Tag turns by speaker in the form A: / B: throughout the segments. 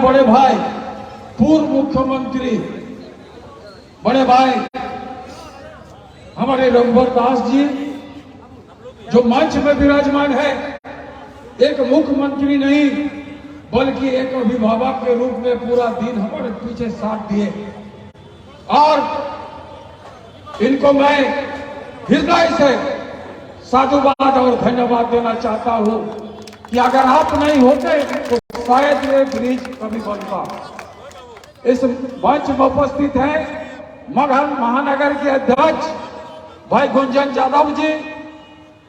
A: बड़े भाई पूर्व मुख्यमंत्री बड़े भाई हमारे रघुवर दास जी जो मंच में विराजमान है, एक मुख्यमंत्री नहीं बल्कि एक अभिभावक के रूप में पूरा दिन हमारे पीछे साथ दिए। और इनको मैं हृदय से साधुवाद और धन्यवाद देना चाहता हूं कि अगर आप नहीं होते तो शायद ये ब्रिज कभी बनता। इस मंच में उपस्थित है मगहर महानगर के अध्यक्ष भाई गुंजन यादव जी,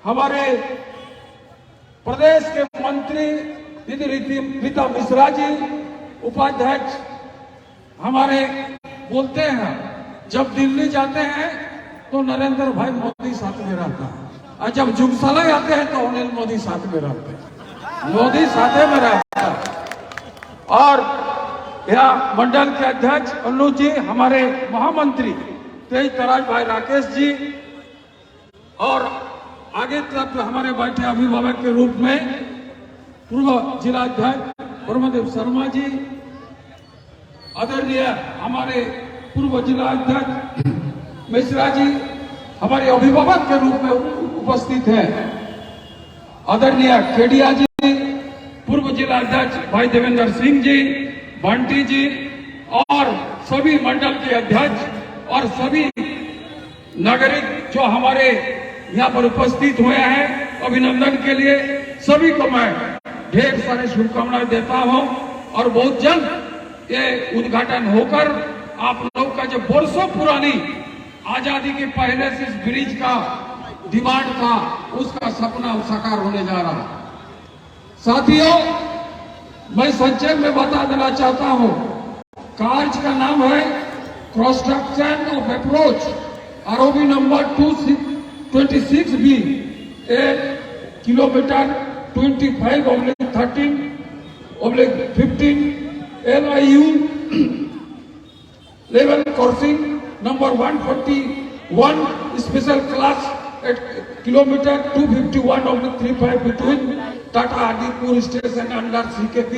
A: हमारे प्रदेश के मंत्री रीता मिश्रा जी, उपाध्यक्ष हमारे बोलते हैं जब दिल्ली जाते हैं तो नरेंद्र भाई मोदी साथ में रहता है, और जब जुगसलाई आते हैं तो अनिल मोदी साथ में रहते हैं, मोदी साथ में रहता है। और यह मंडल के अध्यक्ष अन्नू जी, हमारे महामंत्री तेज तराज भाई राकेश जी, और आगे तक हमारे बैठे अभिभावक के रूप में पूर्व जिलाध्यक्ष ब्रह्मदेव शर्मा जी, आदरणीय हमारे पूर्व जिलाध्यक्ष मिश्रा जी हमारे अभिभावक के रूप में उपस्थित है, आदरणीय केडिया जी, पूर्व जिलाध्यक्ष भाई देवेंद्र सिंह जी, बंटी जी, और सभी मंडल के अध्यक्ष और सभी नागरिक जो हमारे यहाँ पर उपस्थित हुए हैं, अभिनंदन के लिए सभी को मैं ढेर सारे शुभकामनाएं देता हूं। और बहुत जल्द ये उद्घाटन होकर आप लोग का जो वर्षों पुरानी आजादी के पहले से इस ब्रिज का डिमांड था, उसका सपना साकार होने जा रहा है। साथियों, मैं संक्षेप में बता देना चाहता हूं, कार्य का नाम है construction of approach ROB number 26 B, 1 kilometre 25/13/15 LIU level crossing number 141 special class at kilometre 251/35 between Tata Adipur station under CKP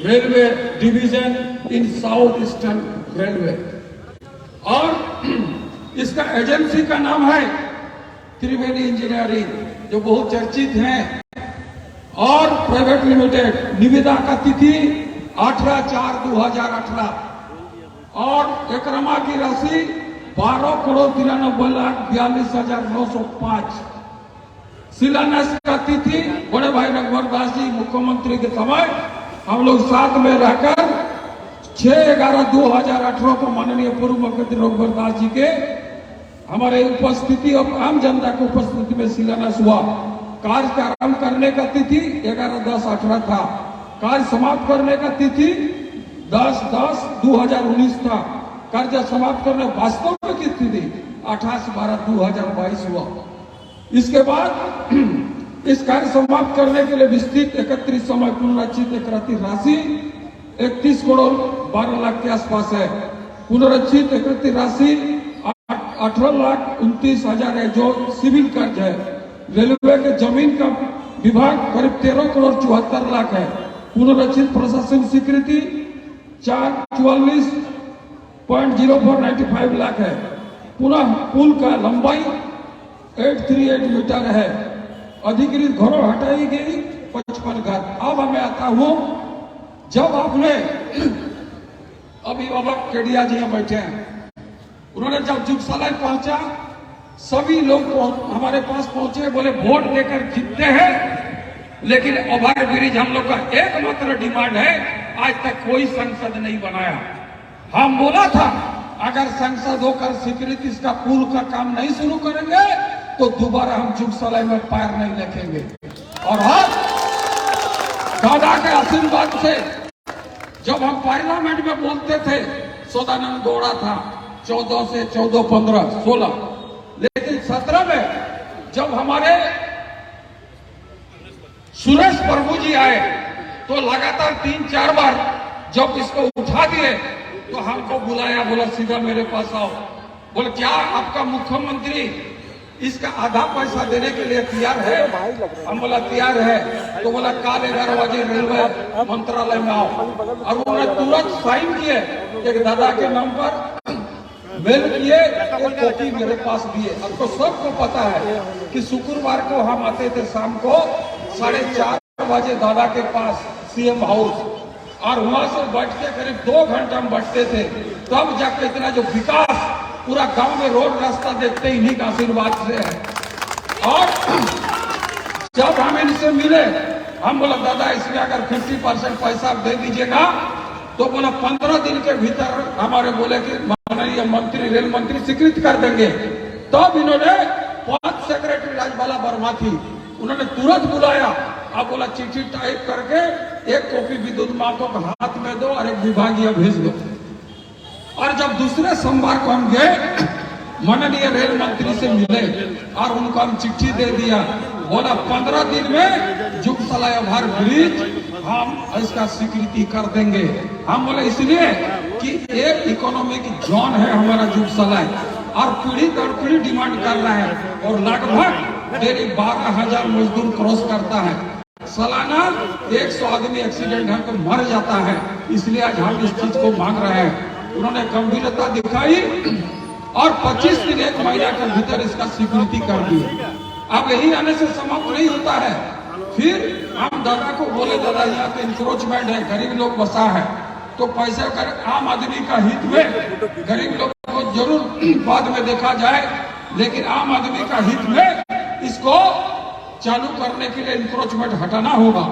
A: railway division in south eastern railway. और इसका एजेंसी का नाम है त्रिवेणी इंजीनियरिंग, जो बहुत चर्चित है, और प्राइवेट लिमिटेड। निविदा का तिथि 18/4/2018 और एकरमा की राशि 12,93,42,905। शिलान्यास का तिथि बड़े भाई रघुवर दास जी मुख्यमंत्री के समय हम लोग साथ में रहकर 6/11/2018 को माननीय पूर्व मुख्यमंत्री रघुवर दास जी के हमारे उपस्थिति और आम जनता की उपस्थिति में शिलान्यास हुआ। कार्य प्रारंभ करने का तिथि 11/10/18 था, कार्य समाप्त करने का तिथि 10/10/2019 था, कार्य समाप्त करने वास्तव में की तिथि 28/12/2022 हुआ। इसके बाद इस कार्य समाप्त करने के लिए विस्तृत एकत्रित समय पुनर्रचित एकत्रित राशि 31 करोड़ 12 लाख के आसपास है। पुनर्रचित एकत्रित राशि 18,29,000 है, जो सिविल कर्ज है। रेलवे के जमीन का विभाग करीब 13 करोड़ 74 लाख है। पुनर्रचित प्रशासन स्वीकृति 44.0495 लाख है। पुनः पुल का लंबाई 838 मीटर है। अधिकृत घरों हटाई गई 55 घर। अब मैं आता हूं, जब आपने अभिभावक केडिया जी यहाँ बैठे हैं, उन्होंने जब जुगसलाई पहुंचा, सभी लोग हमारे पास पहुंचे, बोले वोट देकर जीतते हैं, लेकिन ओवर ब्रिज हम लोग का एकमात्र डिमांड है। आज तक कोई संसद नहीं बनाया। हम बोला था अगर संसद होकर स्वीकृति इसका पुल का काम नहीं शुरू करेंगे तो दोबारा हम जुगसलाई में पैर नहीं रखेंगे। और हम दादा के आशीर्वाद से जब हम पार्लियामेंट में बोलते थे, सदानंद गौड़ा था 14 से 14, 15, 16, लेकिन 17 में जब हमारे सुरेश प्रभु जी आए तो लगातार 3-4 बार जब इसको उठा दिए तो हमको बुलाया, बोला सीधा मेरे पास आओ। बोले क्या आपका मुख्यमंत्री इसका आधा पैसा देने के लिए तैयार है। हम बोला तैयार है, तो बोला काल 11 बजे रेलवे मंत्रालय में आओ। और उन्होंने तुरंत साइन किए, एक दादा के नाम पर मेल किए, एक कॉपी मेरे पास दिए। अब तो सबको पता है कि शुक्रवार को हम आते थे शाम को 4:30 बजे दादा के पास सीएम हाउस, और वहां से बैठ के करीब 2 घंटे हम बैठते थे। तब जाकर इतना जो विकास पूरा गांव में रोड रास्ता देखते इन्हीं का आशीर्वाद से है। और जब हम इनसे मिले, हम बोला दादा इसमें अगर 50% पैसा दे दीजिएगा, तो बोला 15 दिन के भीतर हमारे बोले कि माननीय मंत्री रेल मंत्री स्वीकृत कर देंगे। तब इन्होंने 5 सेक्रेटरी राजबाला वर्मा थी, उन्होंने तुरंत बुलाया। अब बोला चिट्ठी टाइप करके एक कॉपी विद्युत मातो के हाथ में दो और एक विभागीय भेज दो। और जब दूसरे सोमवार को हम गए, माननीय रेल मंत्री से मिले और उनको हम चिट्ठी दे दिया। बोला 15 दिन में जुगसलाई ओवर ब्रिज हम इसका स्वीकृति कर देंगे। हम बोले इसलिए कि एक इकोनॉमिक जोन है हमारा जुगसलाई, और पीढ़ी दर पीढ़ी डिमांड कर रहा है, और लगभग डेली 12,000 मजदूर क्रॉस करता है। सालाना 100 आदमी एक्सीडेंट होकर मर जाता है, इसलिए आज हम इस चीज को मांग रहे हैं। उन्होंने गंभीरता दिखाई और 25 दिन 1 महीना के भीतर इसका स्वीकृति कर दी। अब यही आने से समाप्त नहीं होता है। फिर हम दादा को बोले दादा यहाँ पे इंक्रोचमेंट है, गरीब लोग बसा है, तो पैसे कर आम आदमी का हित में गरीब लोग को जरूर बाद में देखा जाए, लेकिन आम आदमी का हित में इसको चालू करने के लिए इंक्रोचमेंट हटाना होगा।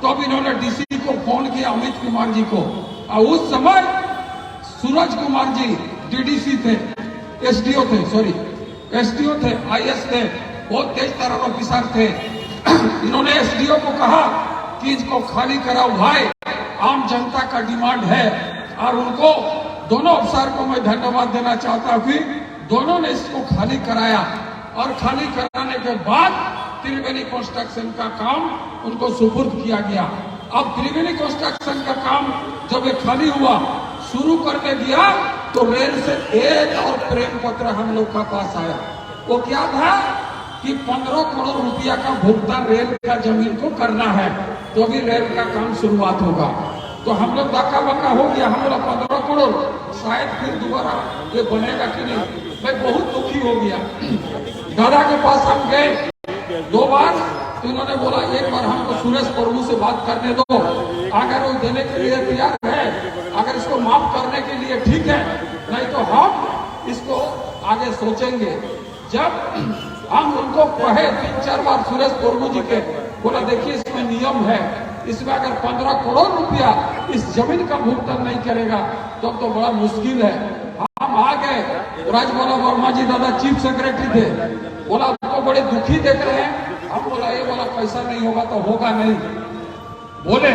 A: तो अब इन्होंने डीसी को फोन किया, अमित कुमार जी को, और उस समय सूरज कुमार जी डीडीसी थे, एसडीओ थे, आईएएस थे, बहुत तेज तर्रार ऑफिसर थे। इन्होंने एसडीओ को कहा कि इसको खाली कराओ भाई, आम जनता का डिमांड है। और उनको दोनों अफसर को मैं धन्यवाद देना चाहता हूँ कि दोनों ने इसको खाली कराया, और खाली कराने के बाद त्रिवेणी कंस्ट्रक्शन का काम उनको सुपुर्द किया गया। अब त्रिवेणी कंस्ट्रक्शन का काम जब ये खाली हुआ, शुरू करने दिया, तो रेल से एक और प्रेम पत्र हम लोग का पास आया। वो क्या था कि 15 करोड़ रुपया का भुगतान रेल का जमीन को करना है, तो भी रेल का काम शुरुआत होगा। तो हम लोग दाका बका हो गया, हम लोग 15 करोड़ शायद फिर दोबारा ये बनेगा कि नहीं। मैं बहुत दुखी हो गया। दादा के पास हम गए 2 बार, तो उन्होंने बोला एक बार हमको सुरेश प्रभु से बात करने दो, अगर वो देने के लिए तैयार है, अगर इसको माफ करने के लिए ठीक है, नहीं तो हम इसको आगे सोचेंगे। जब हम उनको कहे 3-4 बार सुरेश प्रभु जी के, बोला देखिए इसमें नियम है, इसमें अगर 15 करोड़ रुपया इस जमीन का भुगतान नहीं करेगा तो बड़ा मुश्किल है। हम आ गए, राजबाला वर्मा जी दादा चीफ सेक्रेटरी थे, बोला आपको बड़े दुखी देख रहे हैं। हम बोला ये बोला पैसा नहीं होगा तो होगा नहीं। बोले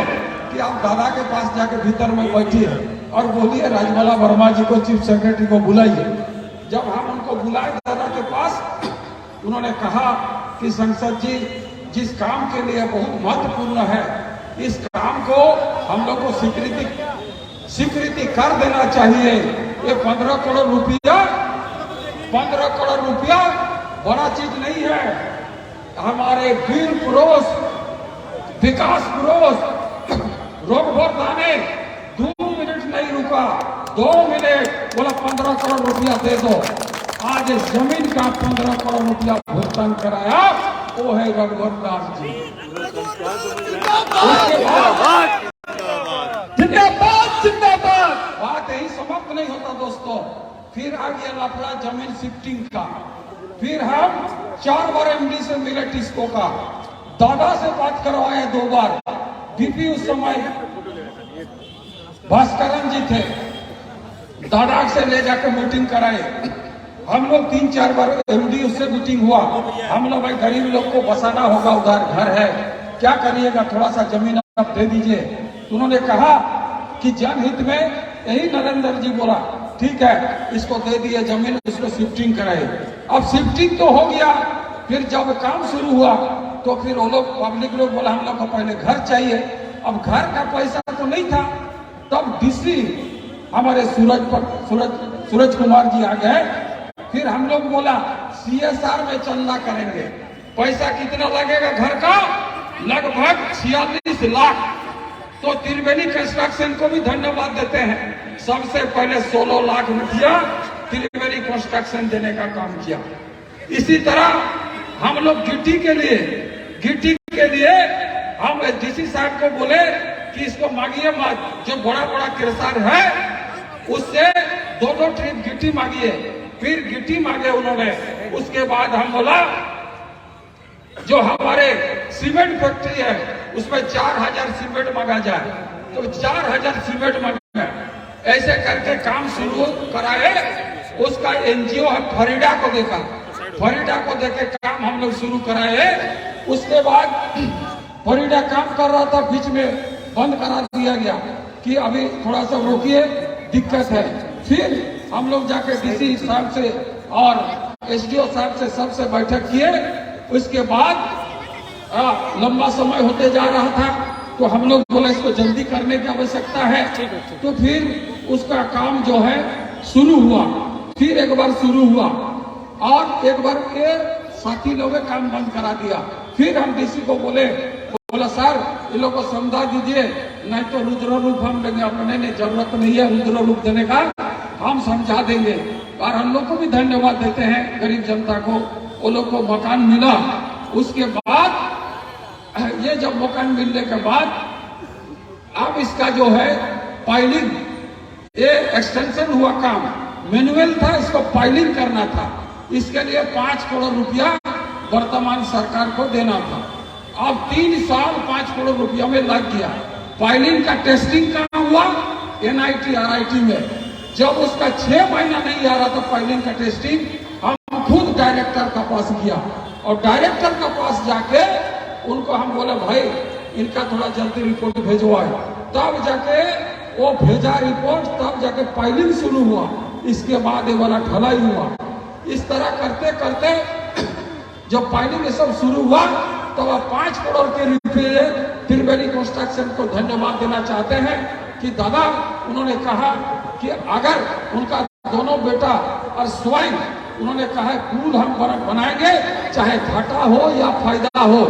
A: कि आप दादा के पास जाके भीतर में बैठिए और बोलिए राजबाला वर्मा जी को चीफ सेक्रेटरी को बुलाइए। जब हम उनको बुलाए दादा के पास, उन्होंने कहा कि संसद जी जिस काम के लिए बहुत महत्वपूर्ण है, इस काम को हम लोग को स्वीकृति कर देना चाहिए। ये 15 करोड़ रुपया बड़ा चीज नहीं है। हमारे वीर पुरुष, विकास पुरुष रोगभर दाने 2 मिनट नहीं रुका, 2 मिनट बोला 15 करोड़ रुपया दे दो। आज इस जमीन का 15 करोड़ रुपया भुगतान कराया, वो है रघुवर दास जी। जिंदाबाद। बात यही समाप्त नहीं होता दोस्तों। फिर आ गया लफड़ा जमीन शिफ्टिंग का। फिर हम 4 बार एमडी से मिले टिस्को का, दादा से बात करवाए 2 बार। डीपी उस समय भास्करन जी थे, दादा से ले जाकर मीटिंग कराए। हम लोग 3-4 बार एमडी उससे मीटिंग हुआ। हम लोग भाई गरीब लोग को बसाना होगा, उधर घर है, क्या करिएगा, थोड़ा सा जमीन आप दे दीजिए। उन्होंने कहा कि जनहित में यही नरेंद्र जी बोला ठीक है इसको दे दिए जमीन, इसको शिफ्टिंग कराए। अब शिफ्टिंग तो हो गया, फिर जब काम शुरू हुआ तो फिर वो लोग पब्लिक लोग बोला हम लोग को पहले घर चाहिए। अब घर का पैसा तो नहीं था। तब डीसी हमारे सूरज कुमार जी आ गए। फिर हम लोग बोला CSR में चंदा करेंगे। पैसा कितना लगेगा घर का? लगभग 46 लाख। तो त्रिवेणी कंस्ट्रक्शन को भी धन्यवाद देते हैं। सबसे पहले 16 लाख रुपया त्रिवेणी कंस्ट्रक्शन देने का काम किया। इसी तरह हम लोग गिट्टी के लिए हम डीसी साहब को बोले कि इसको मांगिए मत, जो बड़ा बड़ा क्रेशर है उससे 2-2 ट्रिप गिट्टी मांगिए। फिर गिट्टी मांगे उन्होंने। उसके बाद हम बोला जो हमारे सीमेंट फैक्ट्री है उसमें 4000 सीमेंट मांगा जाए, तो 4000 सीमेंट मांगा। ऐसे करके काम शुरू कराए। उसका NGO है फरीडा को देखा, फरीडा को देखे काम हम लोग शुरू कराए। उसके बाद फरीडा काम कर रहा था, बीच में बंद करा दिया गया कि अभी थोड़ा सा रोकिए, दिक्कत है। फिर हम लोग जाके डीसी साहब से और SDO साहब से सबसे बैठक किए। उसके बाद लंबा समय होते जा रहा था, तो हम लोग बोले इसको जल्दी करने की आवश्यकता है। तो फिर उसका काम जो है शुरू हुआ। फिर एक बार शुरू हुआ और एक बार के साथी लोगों ने काम बंद करा दिया। फिर हम डीसी को बोला सर ये लोग को समझा दीजिए, नहीं तो रुद्र रूप हम लेंगे। अपने नहीं, जरूरत नहीं है रुद्र रूप देने का, हम समझा देंगे। और हम लोग को भी धन्यवाद देते हैं गरीब जनता को, वो लोग को मकान मिला। उसके बाद ये जब मकान मिलने के बाद अब इसका जो है पाइलिंग, ये एक्सटेंशन हुआ काम, मैनुअल था, इसको पाइलिंग करना था। इसके लिए 5 करोड़ रुपया वर्तमान सरकार को देना था। अब 3 साल 5 करोड़ रुपया में लग गया। पाइलिंग का टेस्टिंग कहाँ हुआ? NIT RIT में। जब उसका 6 महीना नहीं आ रहा था पाइलिंग का टेस्टिंग, हम खुद डायरेक्टर का पास गया और डायरेक्टर का पास जाके उनको हम बोले भाई इनका थोड़ा जल्दी रिपोर्ट भेजवाए। तब जाके वो भेजा रिपोर्ट, तब जाके पाइलिंग शुरू हुआ। इसके बाद ये वाला ढलाई हुआ। इस तरह करते करते जब पाइलिंग ये सब शुरू हुआ, तब अब 5 करोड़ के रुपये त्रिवेणी कंस्ट्रक्शन को धन्यवाद देना चाहते हैं कि दादा उन्होंने कहा कि अगर उनका दोनों बेटा और स्वयं उन्होंने कहा पुल हम बनाएंगे, चाहे घाटा हो या फायदा हो।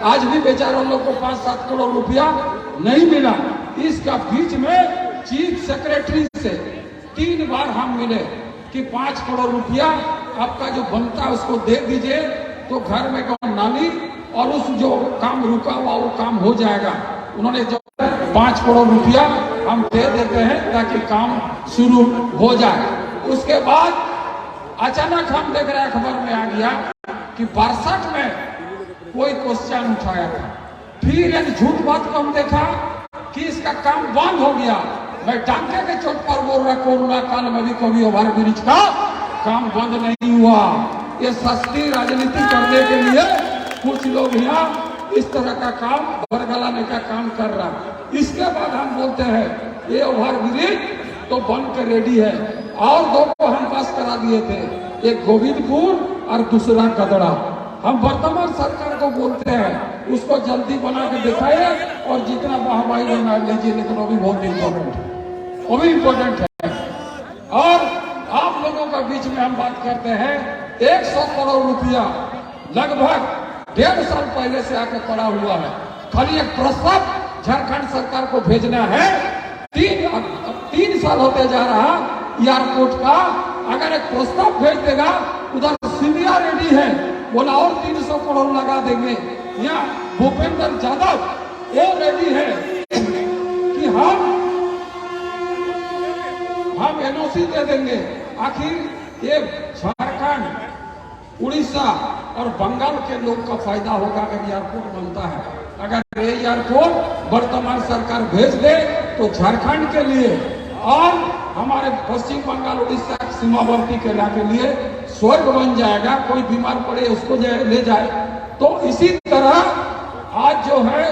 A: आज भी बेचारों लोग को 5-7 करोड़ रुपया नहीं मिला। इसका बीच में चीफ सेक्रेटरी से 3 बार हम मिले कि 5 करोड़ रुपया आपका जो बनता है उसको दे दीजिए, तो घर में नाली और उस जो काम रुका हुआ वो काम हो जाएगा। उन्होंने जो 5 करोड़ रुपया हम दे देते हैं ताकि काम शुरू हो जाए। उसके बाद अचानक हम देख रहे हैं खबर में आ गया कि 62 में कोई क्वेश्चन उठाया था। फिर एक झूठ बात को हम देखा कि इसका काम बंद हो गया। मैं डांके के चोट पर बोल रहा, कोरोना काल में भी कभी ओवर ब्रिज का काम बंद नहीं हुआ। ये सस्ती राजनीति करने के लिए कुछ लोग यहाँ इस तरह का काम बरगलाने का काम कर रहा। इसके बाद हम बोलते हैं ये ओवर ब्रिज तो बन के रेडी है। और 2 को हम पास करा दिए थे, एक गोविंदपुर और दूसरा गदड़ा। हम वर्तमान सरकार को बोलते हैं उसको जल्दी बना के दिखाइए और जितना वाहवाही बना लीजिए, लेकिन वो भी बहुत इम्पोर्टेंट है, वो भी इम्पोर्टेंट है। और आप लोगों का बीच में हम बात करते हैं 100 करोड़ रुपया लगभग 1.5 साल पहले से आके पड़ा हुआ है। खाली एक प्रस्ताव झारखंड सरकार को भेजना है। 3 साल होते जा रहा एयरपोर्ट का। अगर एक प्रस्ताव भेज देगा, उधर सिंधिया रेडी है, बोला और 300 करोड़ लगा देंगे। यहाँ भूपेंद्र यादव वो रेडी है कि हम NOC दे देंगे। आखिर ये झारखंड, उड़ीसा और बंगाल के लोग का फायदा होगा अगर एयरपोर्ट बनता है। अगर ये एयरपोर्ट वर्तमान सरकार भेज दे तो झारखंड के लिए और हमारे पश्चिम बंगाल उड़ीसा सीमावर्ती के इलाके के लिए स्वर्ग बन जाएगा। कोई बीमार पड़े उसको ले जाए। तो इसी तरह आज जो है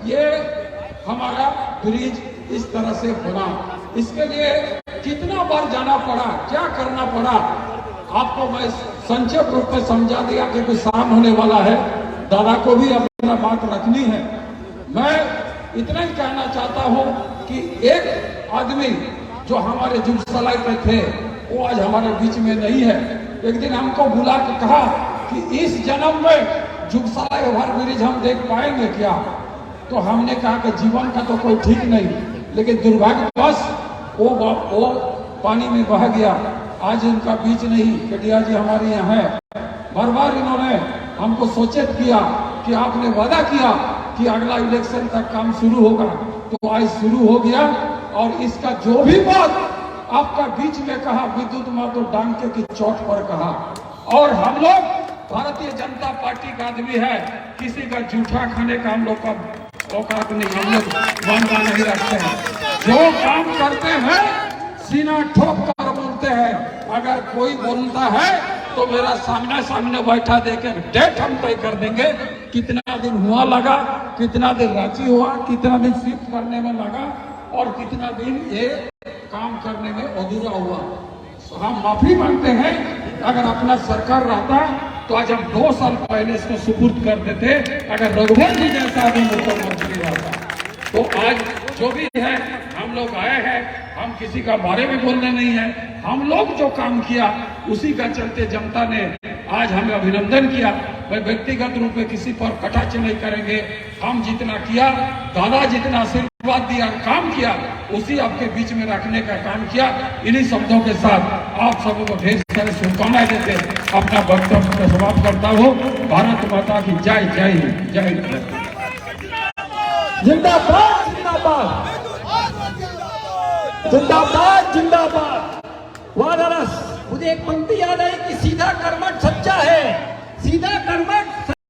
A: ये हमारा ब्रिज इस तरह से बना। इसके लिए कितना बार जाना पड़ा, क्या करना पड़ा, आपको मैं संक्षेप रूप में समझा दिया क्योंकि शाम होने वाला है। दादा को भी अपना बात रखनी है। मैं इतना ही कहना चाहता हूं कि एक आदमी जो हमारे जुगसलाई पे थे वो आज हमारे बीच में नहीं है। एक दिन हमको बुला के कहा कि इस जन्म में जुगसाई ओवर ब्रिज हम देख पाएंगे क्या? तो हमने कहा कि जीवन का तो कोई ठीक नहीं, लेकिन दुर्भाग्यवश वो पानी में बह गया। आज इनका बीच नहीं, केडिया जी हमारे यहाँ है। बार बार इन्होंने हमको सूचित किया कि आपने वादा किया कि अगला इलेक्शन तक काम शुरू होगा, तो आज शुरू हो गया। और इसका जो भी बात आपका बीच में कहा, विद्युत मातो डांके की चोट पर कहा। और हम लोग भारतीय जनता पार्टी का आदमी है, किसी का जूठा खाने का हम लोग का औकात नहीं, हम लोग वादा नहीं रखते हैं। जो काम करते हैं सीना ठोक कर बोलते हैं। अगर कोई बोलता है तो मेरा सामने बैठा देकर डेट हम तय कर देंगे, कितना दिन हुआ लगा, कितना दिन रांची हुआ, कितना दिन शिफ्ट करने में लगा और कितना दिन ये काम करने में अधूरा हुआ। हम माफी मांगते हैं, अगर अपना सरकार रहता तो आज हम 2 साल पहले इसको सुपुर्द कर देते। अगर रघुवर जी जैसा भी मुख्यमंत्री रहता तो आज जो भी है, हम लोग आए हैं, हम किसी का बारे में बोलने नहीं है। हम लोग जो काम किया उसी का चलते जनता ने आज हमें अभिनंदन किया। भाई व्यक्तिगत रूप में किसी पर कटाक्ष नहीं करेंगे। हम जितना किया, दादा जितना आशीर्वाद दिया, काम किया, उसी आपके बीच में रखने का काम किया। इन्हीं शब्दों के साथ आप सबों को ढेर सारे शुभकामनाएं देते अपना वक्तव्य को समाप्त करता हूँ। भारत माता की जय जय जय।
B: जिंदाबाद जिंदाबाद जिंदाबाद जिंदाबाद। वाह, मुझे एक पंक्ति याद आई कि सीधा कर्मठ सच्चा है, सीधा कर्मठ